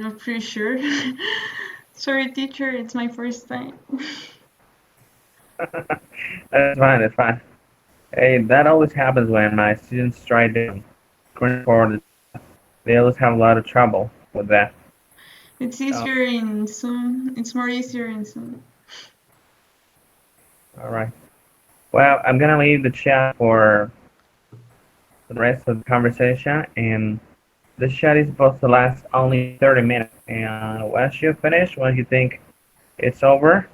not pretty sure. Sorry, teacher, it's my first time. That's fine. That's fine. Hey, that always happens when my students try to screen for the. They always have a lot of trouble with that. It's Uh, easier in Zoom. It's more easier in Zoom. all right. Well, I'm gonna leave the chat for the rest of the conversation, and this chat is supposed to last only 30 minutes. And once you finish, once you think it's over,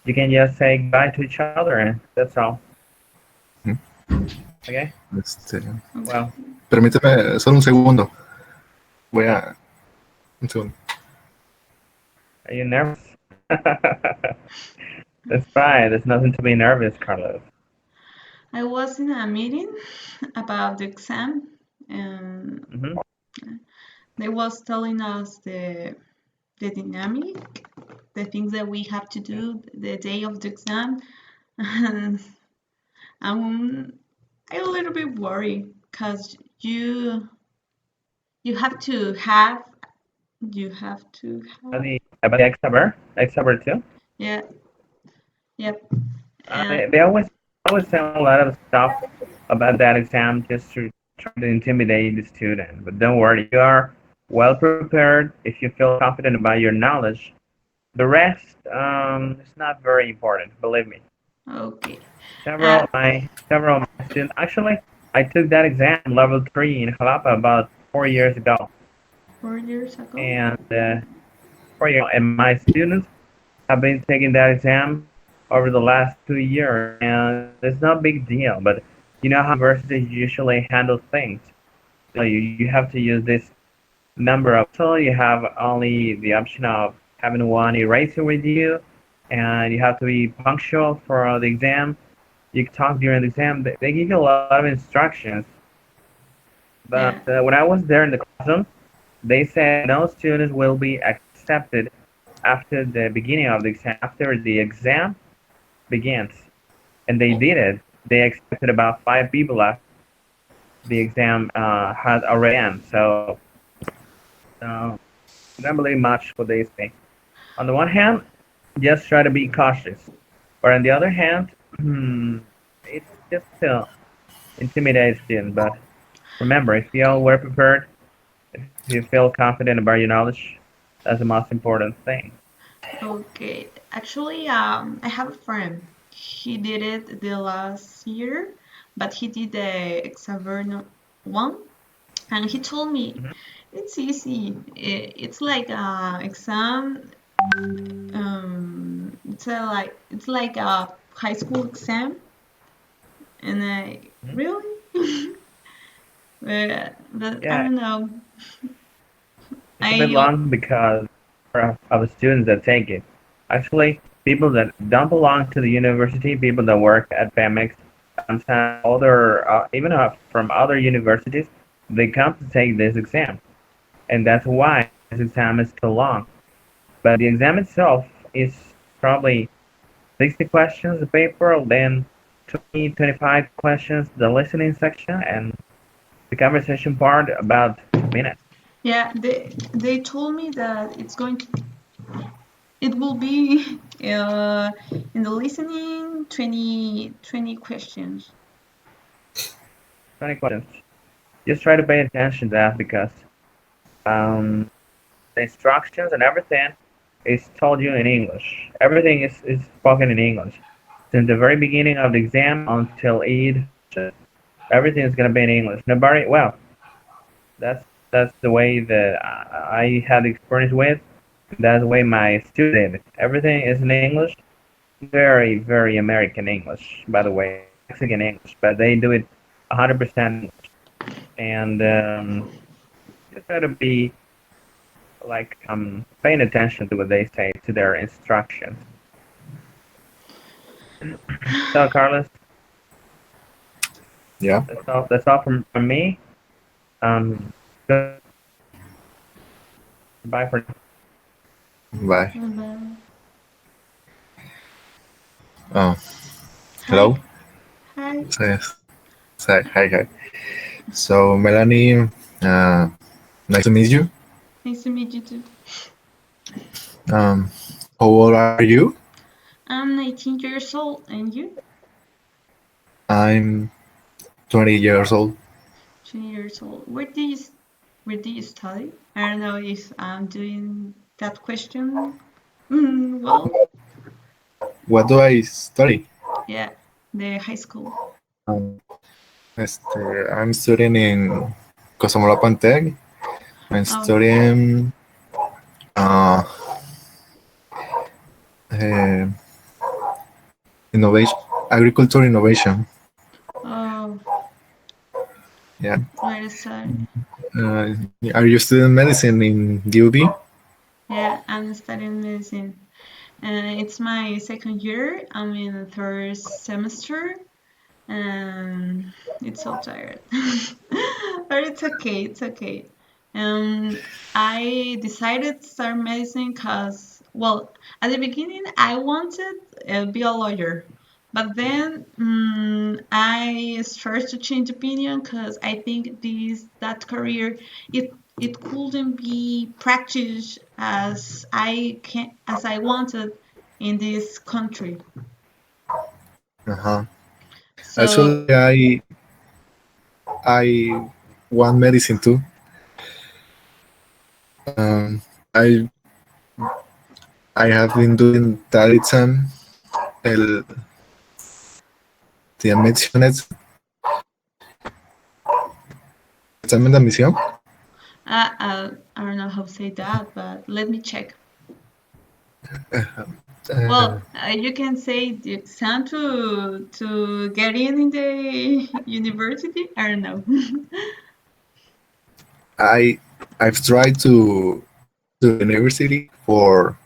you can just say goodbye to each other, and that's all. Mm. Okay? Okay. Well, Permíteme solo un segundo. Voy a... Un segundo. are you nervous? That's fine. There's nothing to be nervous, Carlos. I was in a meeting about the exam, and Hmm. they was telling us the dynamic, the things that we have to do the day of the exam, and I'm a little bit worried because you have to have you have to have About the Exaber too. yeah, yep, and They always say a lot of stuff about that exam just to try to intimidate the student. But don't worry, you are well prepared. If you feel confident about your knowledge, the rest is not very important. Believe me. okay. Several of my students actually, I took that exam level 3 in Jalapa about 4 years ago, 4 years ago. and 4 years, and my students have been taking that exam over the last 2 years, and it's no big deal. But you know how universities usually handle things. You have to use this number of. So you have only the option of having one eraser with you, and you have to be punctual for the exam. You can talk during the exam. They give you a lot of instructions. But Yeah, when I was there in the classroom, they said no students will be accepted after the beginning of the exam, after the exam begins. And they did it. They accepted about 5 people after the exam had already ended. So don't believe much what they say. On the one hand, just try to be cautious. But on the other hand, it's just to intimidate students. But remember, if you all were prepared, if you feel confident about your knowledge, that's the most important thing. okay. Actually, I have a friend. He did it the last year, but he did the Exaverno one, and he told me Hmm. it's easy. It's like a exam. It's like a high school exam, and I really, but I Yeah, don't know. it's a bit I long because of the students that take it. Actually, people that don't belong to the university, people that work at PEMEX, sometimes other, even from other universities, they come to take this exam, and that's why this exam is so long. But the exam itself is probably 60 questions a paper, then 20, 25 questions the listening section, and the conversation part about 2 minutes. yeah, they told me that it will be in the listening 20 questions. 20 questions. Just try to pay attention to that because um, the instructions and everything is told you in English. Everything is spoken in English. Since the very beginning of the exam until it finishes, everything is going to be in English. Nobody, well, that's that's the way that I had experience with. That's the way my student did it. Everything is in English. Very, very American English, by the way, Mexican English, but they do it 100% English. And just try to be like paying attention to what they say to their instructions. So Carlos, Yeah. that's all from me. Um, goodbye for now. Bye. Bye. Oh, Hi, hello. hi. Says, hi, hi. So, Melanie, nice to meet you. Nice to meet you too. Um, how old are you? I'm 19 years old, and you? I'm 20 years old. 20 years old. Where do you study? I don't know if I'm doing that question. Well, What do I study? yeah, the high school. Um, I'm studying in Cosamolapan Tech. I'm Oh, studying uh, uh, innovation, agriculture innovation. oh, Yeah. very sad. Uh, are you studying medicine in UB? Yeah, I'm studying medicine. It's my second year. I'm in the third semester, and it's so tired. But it's okay. It's okay. Um, I decided to start medicine because, well, at the beginning I wanted to be a lawyer, but then I started to change opinion because I think that career it couldn't be practiced as I wanted in this country. Uh-huh. So Actually, I want medicine too. Um, I I have been doing that exam, el the admission examen de admisión. I don't know how to say that, but let me check. Uh, Well, you can say the exam to get in the university. I don't know. I I've tried to university for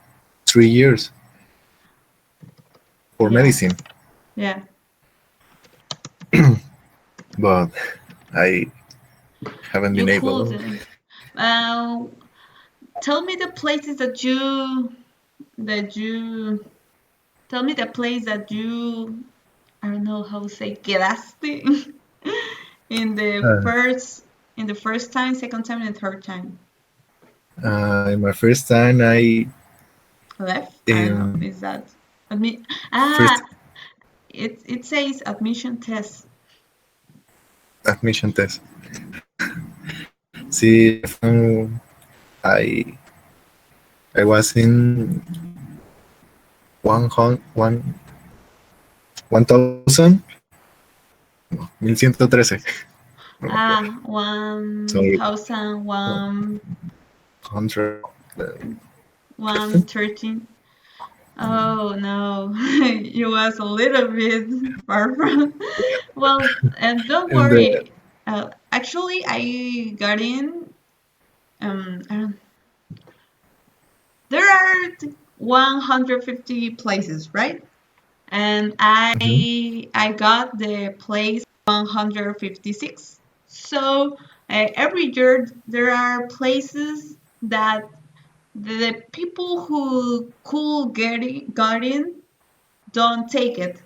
3 years for Yeah, medicine, yeah. but I haven't You been able. couldn't. Uh, tell me the places that you tell me the place that you I don't know how to say quedaste in the Uh, first time, second time, and third time. in my first time, I Left? I don't know. in Is that admit? first Ah, it says admission test. admission test. See, I I was in 100, 1000, 1113. No me acuerdo. Ah, one Sorry, thousand no, one 100. 113. Oh no, you was a little bit far from. Well, and don't In the worry. Actually, I got in. I don't, there are 150 places, right? And Mhm. I got the place 156. So every year there are places that the people who could got in don't take it.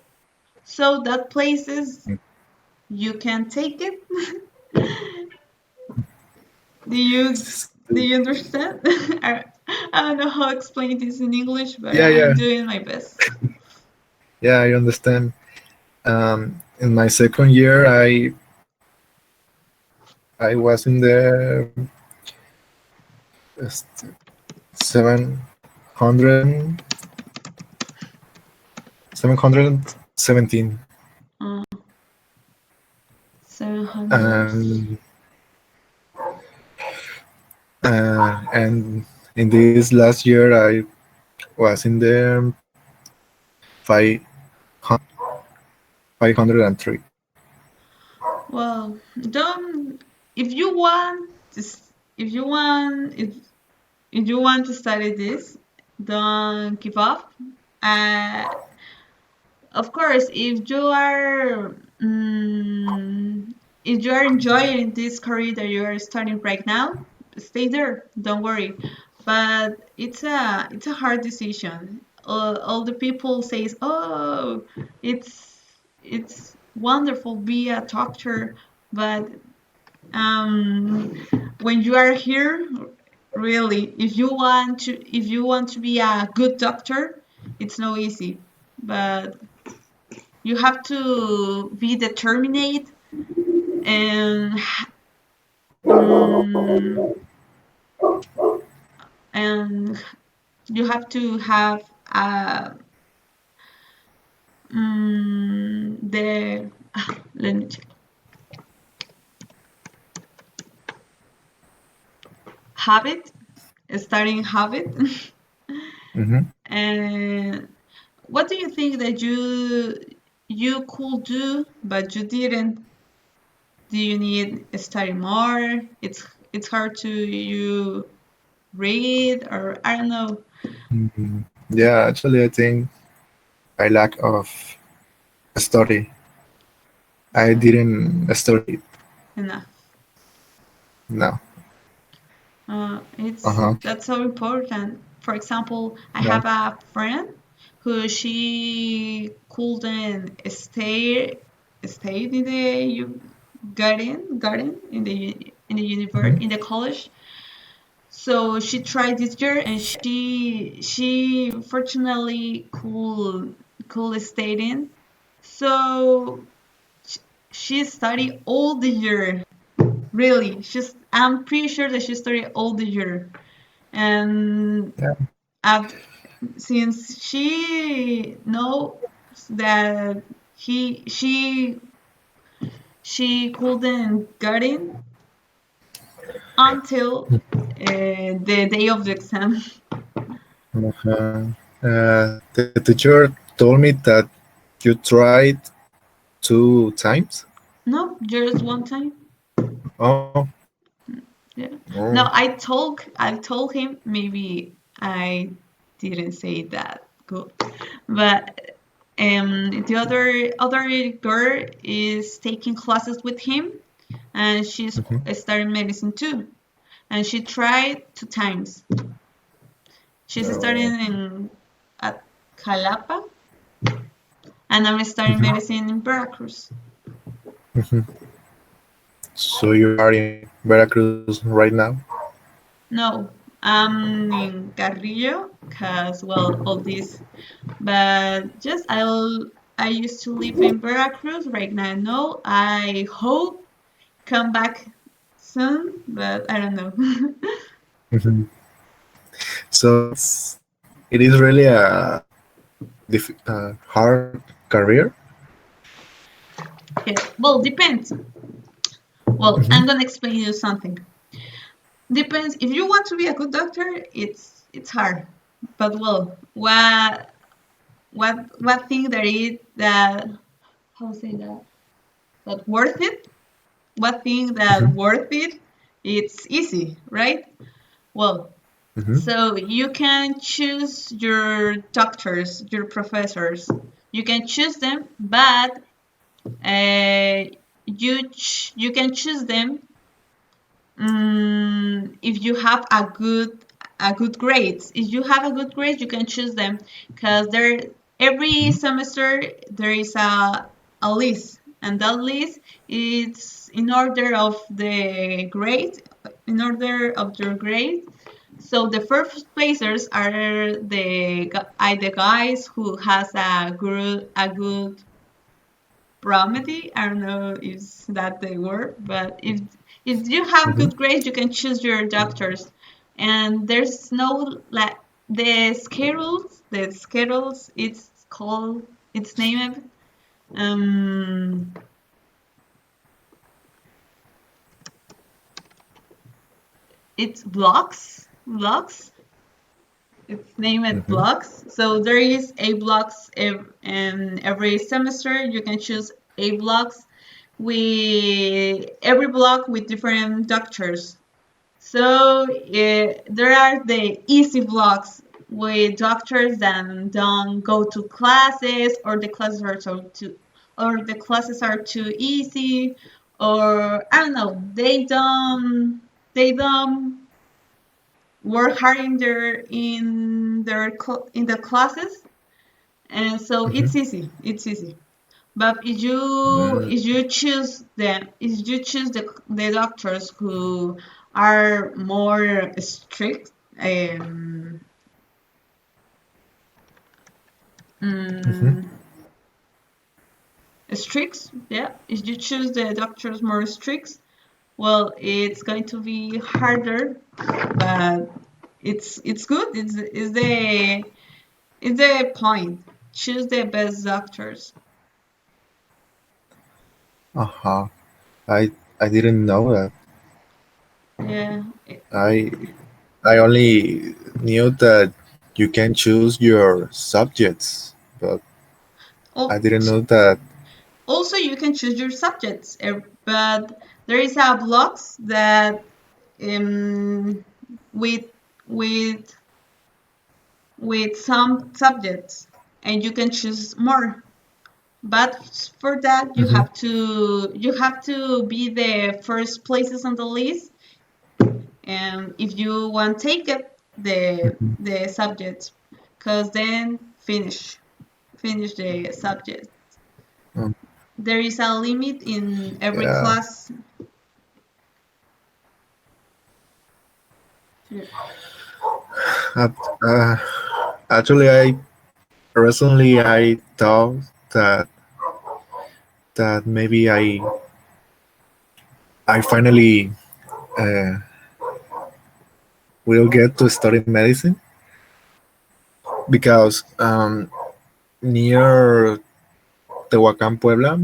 So that places you can take it. do you do you understand? I don't know how to explain this in English, but Yeah, I'm yeah, doing my best. yeah. I understand. In my second year, I was in the 700, 717, Uh, 700. and and in this last year, I was in the 503. Well, don't if you want if you want if you want to study this, don't give up. Uh, of course, if you are enjoying this career that you are starting right now, stay there. Don't worry. But it's a hard decision. All the people says, "Oh, it's wonderful be a doctor," but um, when you are here. Really, if you want to be a good doctor, it's no easy, but you have to be determined and mm, and you have to have the let me check habit, starting habit. Mm-hmm. And what do you think that you could do but you didn't? Do you need to study more? It's hard to you read, or I don't know. Mm, yeah, actually, I think I lack of study. I uh, didn't study. Enough. No. Uh It's huh. that's so important. For example, I Yeah. have a friend who she couldn't stay in the garden in the Mm-hmm. in the college. So she tried this year, and she fortunately could stay in. So sh- she studied all the year. Really, I'm pretty sure that she studied all the year. And Yeah. after, since she knows that he she couldn't get in until the day of the exam. Uh-huh. The teacher told me that you tried 2 times. No, just one time. Oh. Yeah. Oh. No, I told him, maybe I didn't say that good, but the other girl is taking classes with him, and she's Mm-hmm. studying medicine too, and she tried 2 times. She's Oh. studying at Jalapa, and I'm studying Mm-hmm. medicine in Veracruz. Mm-hmm. So you are in Veracruz right now? No, I'm in Carrillo, cause well, all this. But just I used to live in Veracruz. Right now, no. I hope come back soon, but I don't know. Mm-hmm. So it is really a hard career. Yeah. Well, depends. Well, Mm-hmm. I'm gonna explain you something. Depends. If you want to be a good doctor, it's hard. But well, what thing that is that, how say that, that worth it? What thing that Mm-hmm. worth it? It's easy, right? Well, Mm-hmm. so you can choose your doctors, your professors. You can choose them, but uh, you can choose them if you have a good grades. If you have a good grade, you can choose them, because there every semester there is a list, and that list is in order of the grade, in order of your grade. So the first placers are the guys who has a good probability. I don't know is that the word, but if you have Mm-hmm. good grades, you can choose your doctors, and there's no like the schedules. It's called, it's named um it's blocks. It's named Mm-hmm. blocks. So there is a blocks every semester. You can choose a blocks with every block with different doctors. So there are the easy blocks with doctors that don't go to classes, or the classes are too easy, or I don't know, they don't work hard in the classes, and so Mm-hmm. it's easy. But if you choose the doctors who are more strict. Um, Mm-hmm. mm, strict, yeah. If you choose the doctors more strict, well, it's going to be harder, but it's good. It's the point. Choose the best doctors. Uh-huh. I didn't know that. Yeah. I I only knew that you can choose your subjects, but I Oh, didn't know that. also, you can choose your subjects, but there is a blocks that um, with with with some subjects, and you can choose more. But for that, Mm-hmm. you have to be the first places on the list, and if you want take it Mm-hmm. the subjects, because then finish the subject. Um, There is a limit in every yeah. class. Yeah. Uh, uh, Actually, I recently I thought that maybe I finally uh, will get to study medicine because near Tehuacan, Puebla,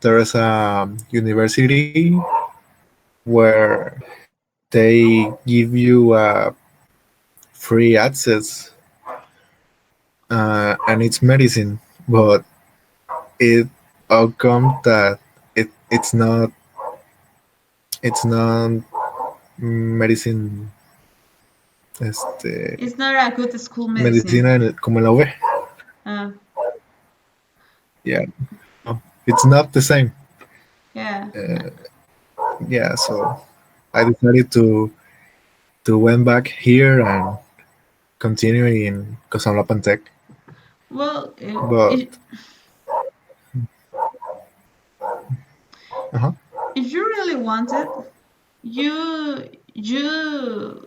there is a university where they give you free access, and it's medicine, but it outcome that it's not medicine, este, It's not a good school medicina medicine. como en la UV. Uh, Yeah, no, it's not the same. yeah. No. Uh, yeah, so I decided to went back here and continue in Cosamloapan Tech. Well, But uh-huh. if you really want it, you you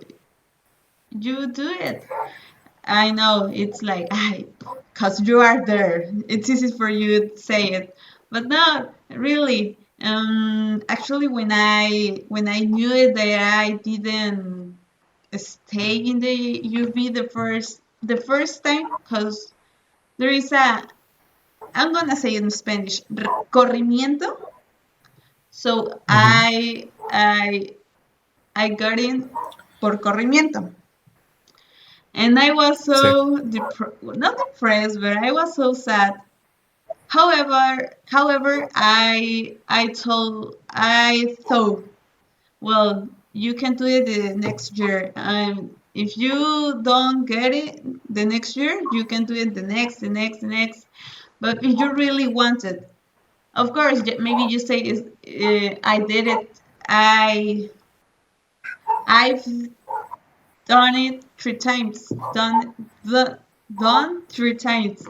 do it. I know it's like I, cause you are there. It's easy for you to say it, but no, really. Actually, when I knew it that I didn't stay in the UV the first time, cause there is a I'm gonna say it in Spanish corrimiento. So Mm-hmm. I got in por corrimiento. And I was Sí. so not depressed, but I was so sad. However, I thought, well, you can do it the next year. If you don't get it the next year, you can do it the next. But if you really want it, of course, maybe you say, "Is I did it. I've done it 3 times. Done 3 times."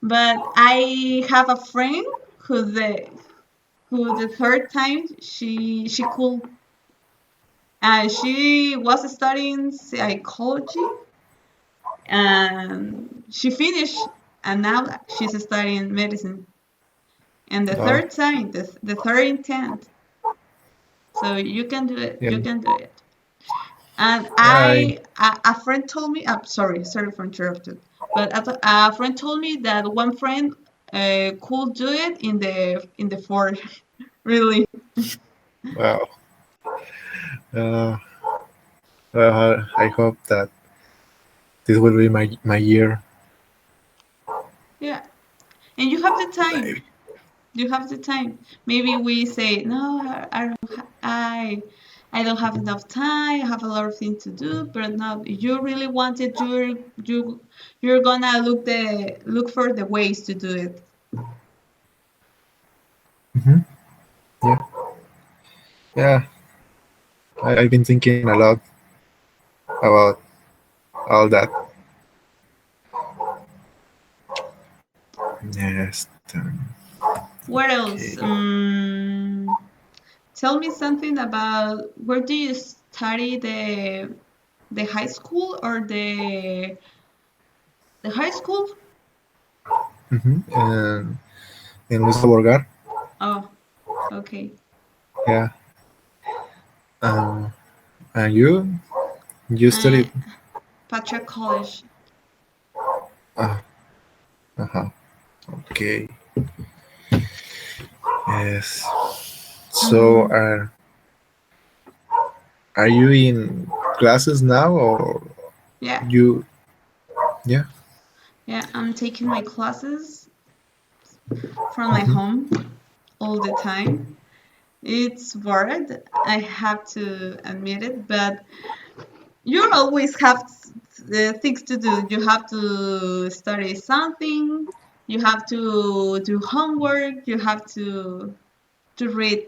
But I have a friend who the third time she could she was studying psychology and she finished and now she's studying medicine. And the Oh, third time, the third intent. So you can do it. yeah. You can do it. And I a friend told me, I'm sorry for interrupting, but a friend told me that one friend could do it in the fourth. Really? well, uh, well, I hope that this will be my year. Yeah. And you have the time. Maybe. You have the time. Maybe we say, no, I don't have enough time. I have a lot of things to do. But no, if you really want it, you're gonna look for the ways to do it. Mm-hmm. Yeah, yeah. I've been thinking a lot about all that. Yes. What else? Okay. tell me something about where do you study the high school or the high school? And in Luis Borgar, Oh, okay. yeah. Um, and you Uh, studied. Patrick College. Uh, uh-huh. Okay. Yes. So, Mm, are you in classes now, or yeah, you? Yeah. yeah. I'm taking my classes from my Hmm. home all the time. It's bored. I have to admit it, but you always have things to do. You have to study something. You have to do homework. You have to read.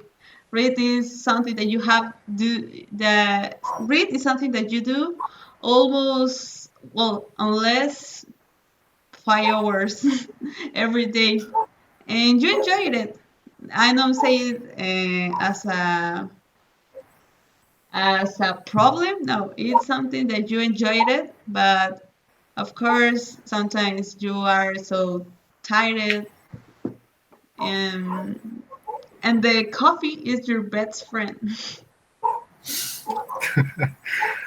Read is something that you have do. That read is something that you do almost well, unless 5 hours every day, and you enjoyed it. I don't say it as a problem. No, it's something that you enjoyed it, but of course, sometimes you are so tired, and the coffee is your best friend.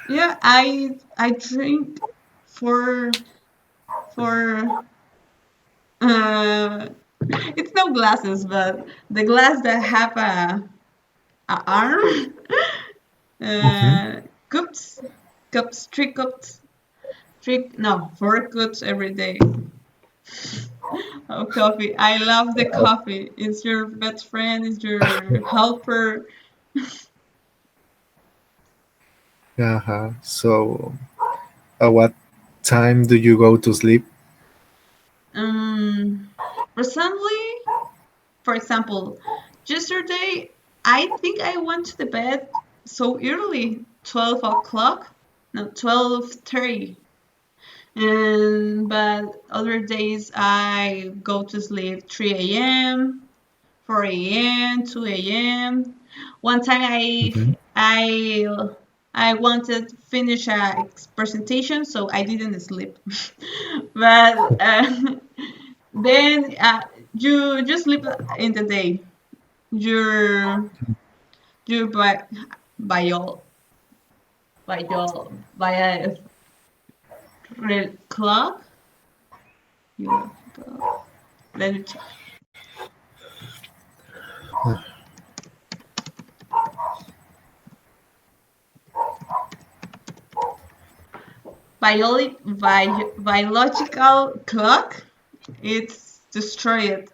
Yeah, I drink for for uh it's no glasses, but the glass that have a arm, Hmm. uh cups, three cups, three no, 4 cups every day of coffee. I love the coffee. It's your best friend, it's your helper. Uh-huh. So, at what time do you go to sleep? Um, Recently, for example, yesterday, I think I went to the bed so early, 12 o'clock, no, 12:30. And but other days I go to sleep 3 a.m., 4 a.m., 2 a.m. One time Hmm. I wanted to finish a presentation, so I didn't sleep. But then you just sleep in the day. Your your bio by a clock. Biological. Let me check. Biological clock. It's destroyed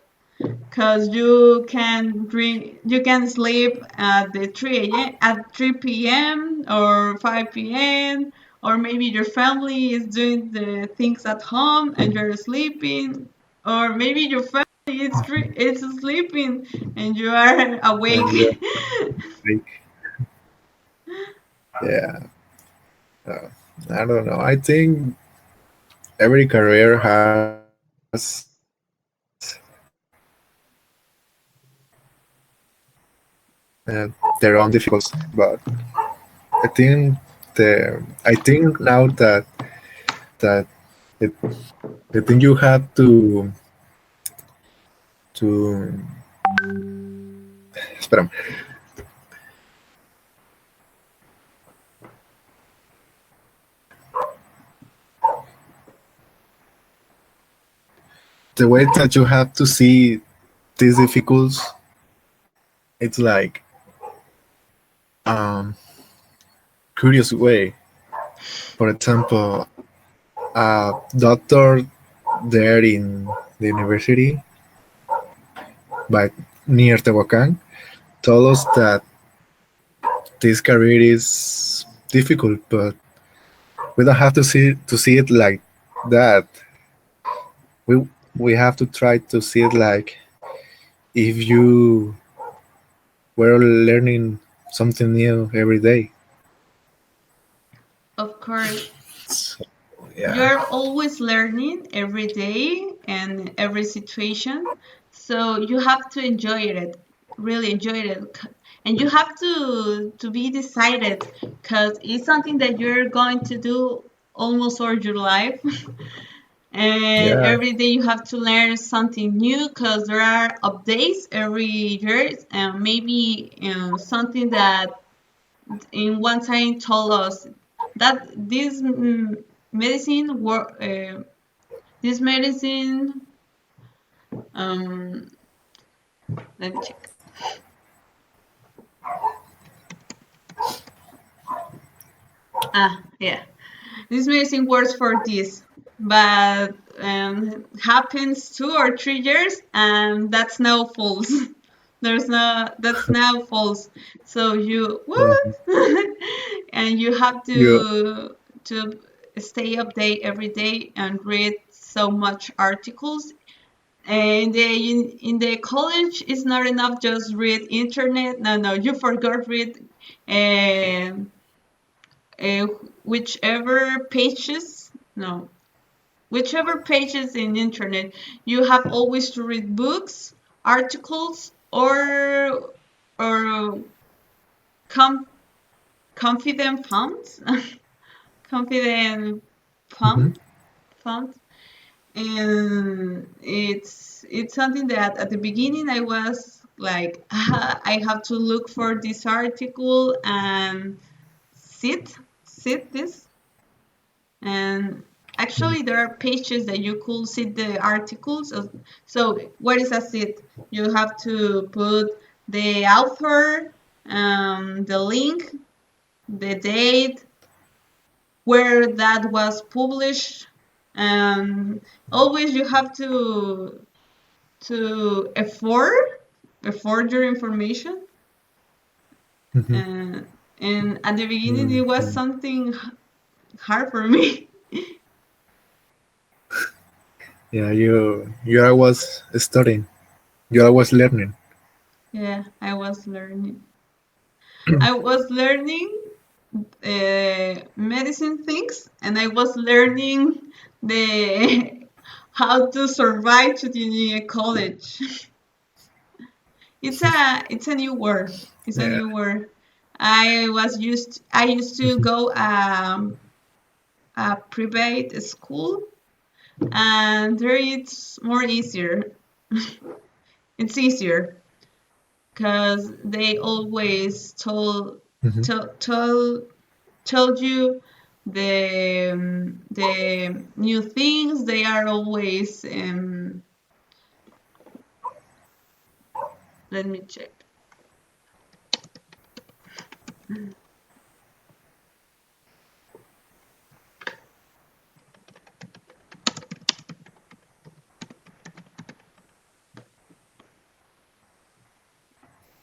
because you can sleep at the 3 a.m. at 3 p.m. or 5 p.m. or maybe your family is doing the things at home and you're sleeping, or maybe your family is sleeping and you are And you awake. like, yeah. Uh, I don't know. I think every career has their own difficulties, but I think I think now that the, the thing you have to espera, the way that you have to see these difficulties, it's like um curious way. For example, a doctor there in the university by near Tehuacan told us that this career is difficult, but we don't have to see it like that. We we have to try to see it like if you were learning something new every day. Of course, So, yeah. you're always learning every day and every situation, so you have to enjoy it, really enjoy it. and you have to be decided because it's something that you're going to do almost all your life. And Yeah. every day you have to learn something new because there are updates every year, and maybe something that in one time told us that medicine work. This medicine, um, let me check. Yeah, this medicine works for this, but happens 2 or 3 years, and that's now false. That's now false. So you Mhm. what? And you have You. to stay update every day and read so much articles. And in the college, it's not enough just read internet. No, no, you forgot read um, uh, whichever pages. No, whichever pages in internet. You have always to read books, articles, or com- confident fonts, confident Mhm. font, font. And it's something that at the beginning I was like, I have to look for this article and sit this, and actually there are pages that you could see the articles of, so what is a sit? You have to put the author, the link, the date, where that was published, and always you have to afford your information. Mhm. And at the beginning it was Mhm. something hard for me. Yeah, you are was studying. You are was learning. Yeah, I was learning medicine things, and I was learning the how to survive to the college. It's a new word. It's a Yeah. new word. I used to Mhm. go a private school, and there it's more easier. It's easier because they always Mhm. told told you the new things. They are always let me check.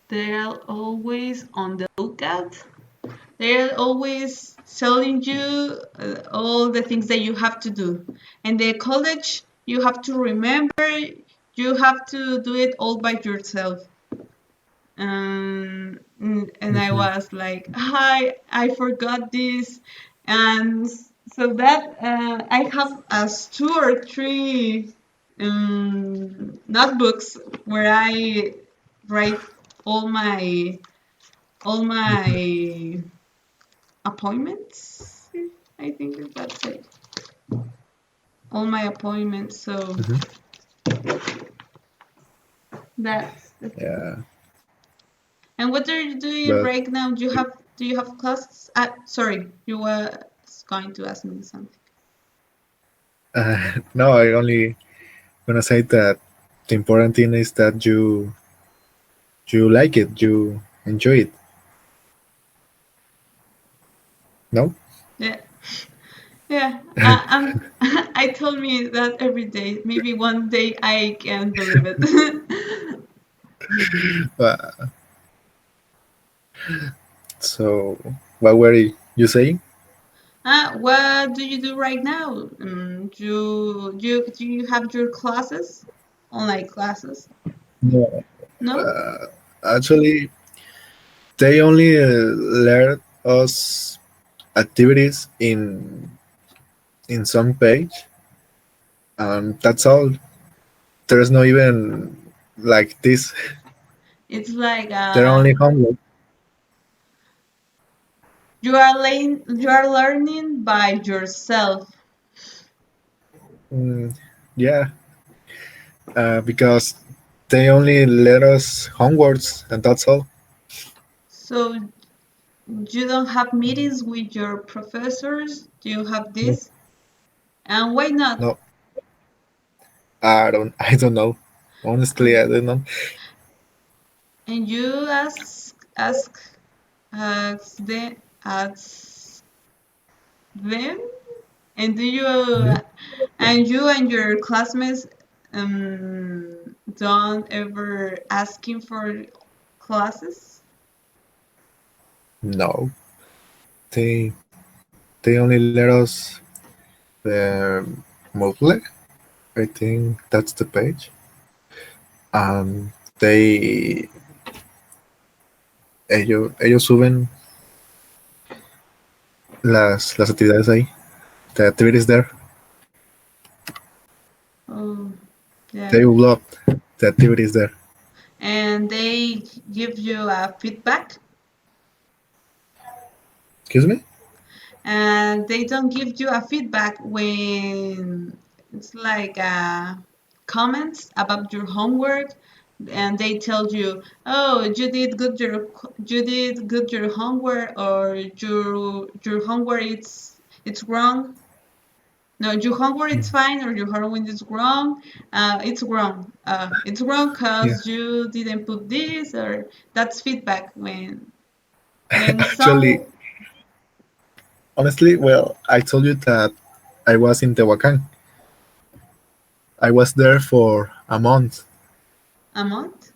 They are always on the lookout. They're always telling you all the things that you have to do. And the college, you have to remember, you have to do it all by yourself. And I Mhm. was like, hi, I forgot this. And so that I have as 2 or 3 notebooks where I write all Mhm. my appointments. I think that's it. All my appointments. So Mhm. that's the thing. Yeah, And what are you doing but right now? Do you have classes? Sorry, you were going to ask me something. no, I only gonna say that the important thing is that you like it, you enjoy it. No. Yeah, yeah. I told me that every day. Maybe one day I can believe it. uh, so what were you saying? What do you do right now? Do you have your classes? Online classes? No, No? actually, they only let us activities in some page, and that's all. There's no even like this. It's like They're only homework. You are learning by yourself. Mm, yeah, because they only let us homeworks, and that's all. So you don't have meetings with your professors. Do you have No, this? And why not? no, I don't know. Honestly, I Um, don't know. and you ask them, and do you Yeah. and you and your classmates don't ever asking for classes? No, they they only let us the Moodle. I think that's the page. They ellos suben las actividades ahí. The activities there. Oh, They yeah. upload the activities there. And they give you a feedback, Excuse me? and they don't give you a feedback when it's like comments about your homework, and they tell you, oh, you did good your homework, or your homework it's wrong. No, your homework is fine, or your homework is wrong. It's wrong. It's wrong Yeah. because you didn't put this, or that's feedback when Actually, some honestly, well, I told you that I was in Tehuacan. I was there for a month. a month,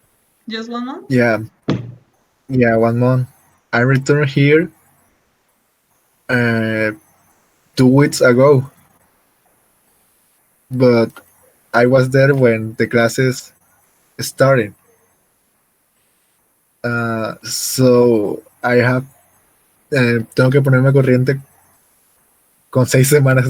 just 1 month. Yeah, yeah, 1 month. I returned here uh, 2 weeks ago, but I was there when the classes started. So I have tengo que ponerme al corriente con 6 semanas